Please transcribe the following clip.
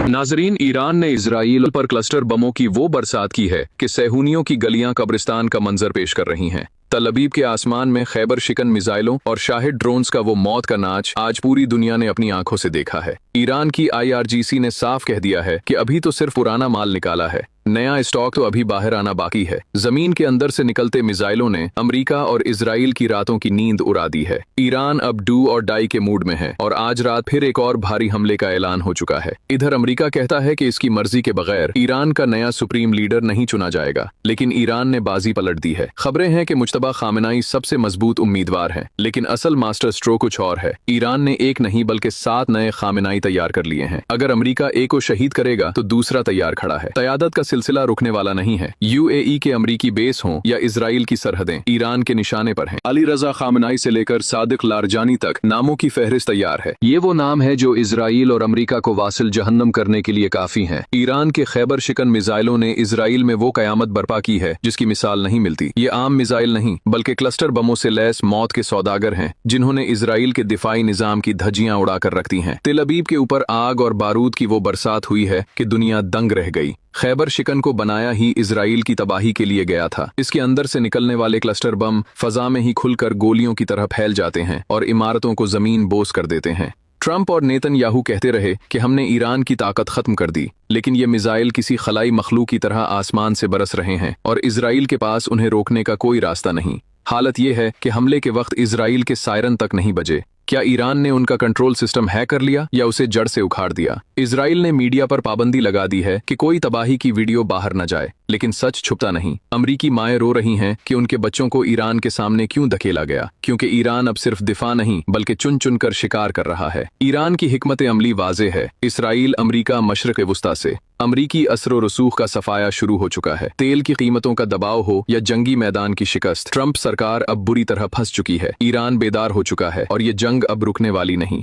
नाजरीन, ईरान ने इजराइल पर क्लस्टर बमों की वो बरसात की है कि सेहूनियों की गलियां कब्रिस्तान का मंजर पेश कर रही हैं। तल अवीव के आसमान में खैबर शिकन मिसाइलों और शाहिद ड्रोन्स का वो मौत का नाच आज पूरी दुनिया ने अपनी आंखों से देखा है। ईरान की IRGC ने साफ कह दिया है कि अभी तो सिर्फ पुराना माल निकाला है, नया स्टॉक तो अभी बाहर आना बाकी है। जमीन के अंदर से निकलते मिसाइलों ने अमेरिका और इजराइल की रातों की नींद उड़ा दी है। ईरान अब डू और डाई के मूड में है और आज रात फिर एक और भारी हमले का ऐलान हो चुका है। इधर अमेरिका कहता है कि इसकी मर्जी के बगैर ईरान का नया सुप्रीम लीडर नहीं चुना जाएगा, लेकिन ईरान ने बाजी पलट दी है। खबरें हैं कि मुज्तबा खामेनेई सबसे मजबूत उम्मीदवार हैं, लेकिन असल मास्टर स्ट्रोक कुछ और है। ईरान ने एक नहीं बल्कि 7 नए खामेनेई तैयार कर लिए हैं। अगर अमेरिका एक को शहीद करेगा तो दूसरा तैयार खड़ा है। क़यादत का सिलसिला रुकने वाला नहीं है। UAE के अमरीकी बेस हों या इजराइल की सरहदें ईरान के निशाने पर हैं। अली रजा खामेनेई से लेकर सादिक लारजानी तक नामों की फहरिस्त तैयार है। ये वो नाम है जो इजराइल और अमरीका को वासिल जहन्नम करने के लिए काफी हैं। ईरान के खैबर शिकन मिसाइलों ने इजराइल में वो कयामत बर्पा की है जिसकी मिसाल नहीं मिलती। ये आम मिसाइल नहीं बल्कि क्लस्टर बमों से लैस मौत के सौदागर हैं, जिन्होंने इजराइल के दिफाई निजाम की धज्जियां उड़ाकर रख दी हैं। तेल अवीव के ऊपर आग और बारूद की वो बरसात हुई है कि दुनिया दंग रह गई। खैबर शिकन को बनाया ही इजराइल की तबाही के लिए गया था। इसके अंदर से निकलने वाले क्लस्टर बम फजा में ही खुलकर गोलियों की तरह फैल जाते हैं और इमारतों को जमीन बोस कर देते हैं। ट्रंप और नेतन्याहू कहते रहे कि हमने ईरान की ताकत खत्म कर दी, लेकिन ये मिसाइल किसी खलाई मखलूक की तरह आसमान से बरस रहे हैं और इजराइल के पास उन्हें रोकने का कोई रास्ता नहीं। हालत यह है कि हमले के वक्त इजराइल के सायरन तक नहीं बजे। क्या ईरान ने उनका कंट्रोल सिस्टम हैक कर लिया या उसे जड़ से उखाड़ दिया? इजराइल ने मीडिया पर पाबंदी लगा दी है कि कोई तबाही की वीडियो बाहर न जाए, लेकिन सच छुपता नहीं। अमरीकी माएं रो रही हैं कि उनके बच्चों को ईरान के सामने क्यों धकेला गया, क्योंकि ईरान अब सिर्फ दिफा नहीं बल्कि चुन चुन कर शिकार कर रहा है। ईरान की हिकमत अमली वाज़े है। इसराइल, अमरीका, मशरिक़ वुस्ता से अमरीकी असर रसूख का सफाया शुरू हो चुका है। तेल की कीमतों का दबाव हो या जंगी मैदान की शिकस्त, ट्रंप सरकार अब बुरी तरह फंस चुकी है। ईरान बेदार हो चुका है और ये जंग अब रुकने वाली नहीं।